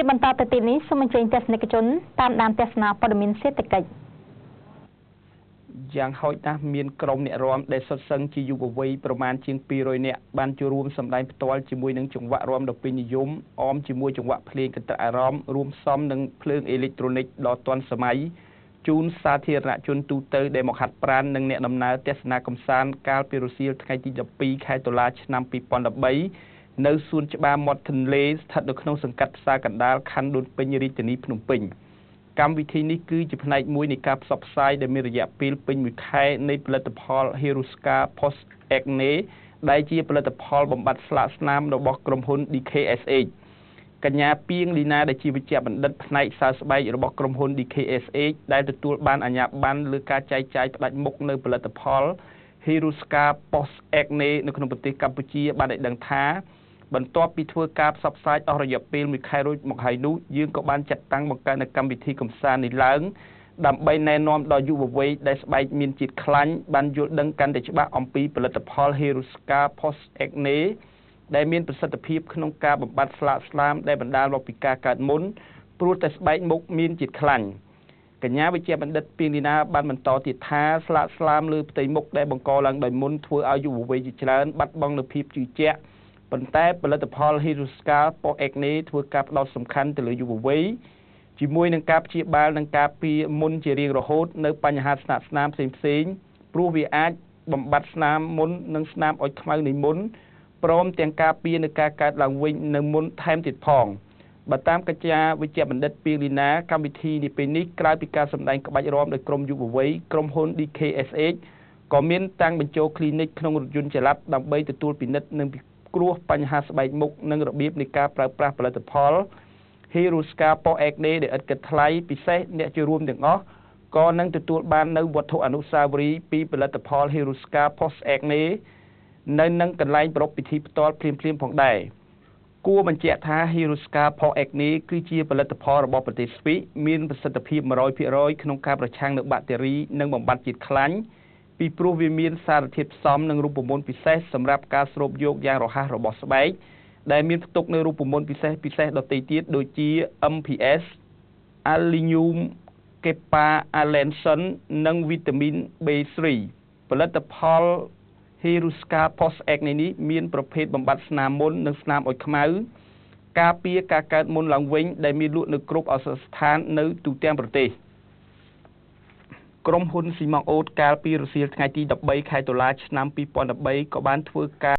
ជាបន្តទៅទីនេះសូមអញ្ជើញទស្សនិកជនតាមដានទស្សនាព័ត៌មានសេដ្ឋកិច្ចយ៉ាងហោចណាស់មានក្រុមអ្នករាំដែលសុទ្ធសឹងជាយុវវ័យប្រមាណជាង200នាក់បានចូលរួមសម្ដែងផ្ទាល់ជាមួយនឹងចង្វាក់រាំដ៏ពេញនិយមអមជាមួយចង្វាក់ភ្លេងកន្ត្រាក់អារម្មណ៍រួមផ្សំនឹងភ្លើងអេឡិចត្រូនិកដ៏ទាន់សម័យជូនសាធារណជនទូទៅដែលមកហាត់ប្រាណនិងអ្នកដំណើរទស្សនាកម្សាន្តកាលពីរសៀលថ្ងៃទី12ខែតុលាឆ្នាំ2013នៅសួនច្បារមាត់ទន្លេស្ថិតនៅក្នុងសង្កាត់ផ្សារកណ្ដាលខណ្ឌដូនពេញរាជធានីភ្នំពេញកម្មវិធីនេះគឺជាផ្នែកមួយនៃការផ្សព្វផ្សាយដែលមានរយៈពេលពេញមួយខែនៃផលិតផល Hiruska Post Acne ដែលជាផលិតផលបំបត្តិស្លាកស្នាមរបស់ក្រុមហ៊ុន DKSH កញ្ញាពីងលីណាដែលជាវិជ្ជបណ្ឌិតផ្នែកសើស្បែករបស់ក្រុមហ៊ុន DKSH ដែលទទួលបានអាជ្ញាប័ណ្ណលើការចែកចាយផ្ដាច់មុខនៅផលិតផល Hiruska Post Acne នៅក្នុងប្រទេសកម្ពុជាបានឲ្យដឹងថាបន្ទាប់ពីធ្វើការផ្សព្វផ្សាយអស់រយៈពេល1ខែរួចមកហើយនោះយើងក៏បានចាត់តាំងបង្កើតនូវកម្មវិធីកម្សាន្តនេះឡើងដើម្បីណែនាំដល់យុវវ័យដែលស្បែកមានជាតិខ្លាញ់បានយល់ដឹងកាន់តែច្បាស់អំពីផលិតផល Hiruska Post Acne ដែលមានប្រសិទ្ធភាពក្នុងការបំបត្តិស្លាកស្នាមដែលបណ្ដាលមកពីការកើតមុនព្រោះតែស្បែកមុខមានជាតិខ្លាញ់កញ្ញាវិជ្ជបណ្ឌិតពីងលីណាបានបន្តទៀតថាស្លាកស្នាមលើផ្ទៃមុខដែលបង្កឡើងដោយមុនធ្វើឲ្យយុវវ័យជាច្រើនបាត់បង់នូវភាពជឿជាក់ប៉ុន្តែផលិតផល Hiruska Post Acne ធ្វើការផ្ដោតសំខាន់ទៅលើយុវវ័យជាមួយនឹងការព្យាបាលនិងការពារមុនជារៀងរហូតនៅបញ្ហាស្នាកស្នាមផ្សេងៗព្រោះវាអាចបំបត្តិស្នាមមុននិងស្នាមអុចខ្មៅនៃមុនព្រមទាំងការពារនឹងការកើតឡើងវិញនៅមុនថែមទៀតផងបើតាមកញ្ញាវិជ្ជបណ្ឌិតពីងលីណាកម្មវិធីនេះពេលនេះក្រៅពីការសម្ដែងក្បាច់រាំដោយក្រុមយុវវ័យក្រុមហ៊ុន DKSH ក៏មានតាំងបញ្ចូលគ្លីនិកក្នុងរថយន្តចល័តដើម្បីទទួលពិនិត្យនិងគ្រោះបញ្ហាស្បែកមុខនិងរបៀបនៃការប្រើប្រាស់ផលិតផល Hiruska Post Acne ដែលឥតគិតថ្លៃពិសេសអ្នកចូលរួមទាំងអស់ក៏នឹងទទួលបាននូវវត្ថុអនុស្សាវរីយ៍ពីផលិតផល Hiruska Post Acne នៅនឹងកន្លែងប្រពៃពិធីផ្ទាល់ភ្លាមៗផងដែរគួរបញ្ជាក់ថា Hiruska Post Acne គឺជាផលិតផលរបស់ប្រទេសស្វីសមានប្រសិទ្ធភាព 100% ក្នុងការប្រឆាំងនឹងបាក់តេរីនិងបំបត្តិជាតិខ្លាញ់ពីព្រោះវាមានសារធាតុផ្សំនិងរូបមន្តពិសេសសម្រាប់ការស្រូបយកយ៉ាងរហ័សរបស់ស្បែកដែលមានផ្ទុកនូវរូបមន្តពិសេសដទៃទៀតដូចជា MPS, Allium Kepa-Alenson និងវីតាមីន B3 ផលិតផល Hiruska Post Acne នេះមានប្រភេទបំបត្តិស្នាមមុននិងស្នាមអុចខ្មៅការពារការកើតមុនឡើងវិញដែលមានលក់នៅគ្រប់ឱសថស្ថាននៅទូទាំងប្រទេសក្រុមហ៊ុនស៊ីម៉ង់អូតកាលពីរសៀលថ្ងៃទី13ខែតុលាឆ្នាំ2013ក៏បានធ្វើការ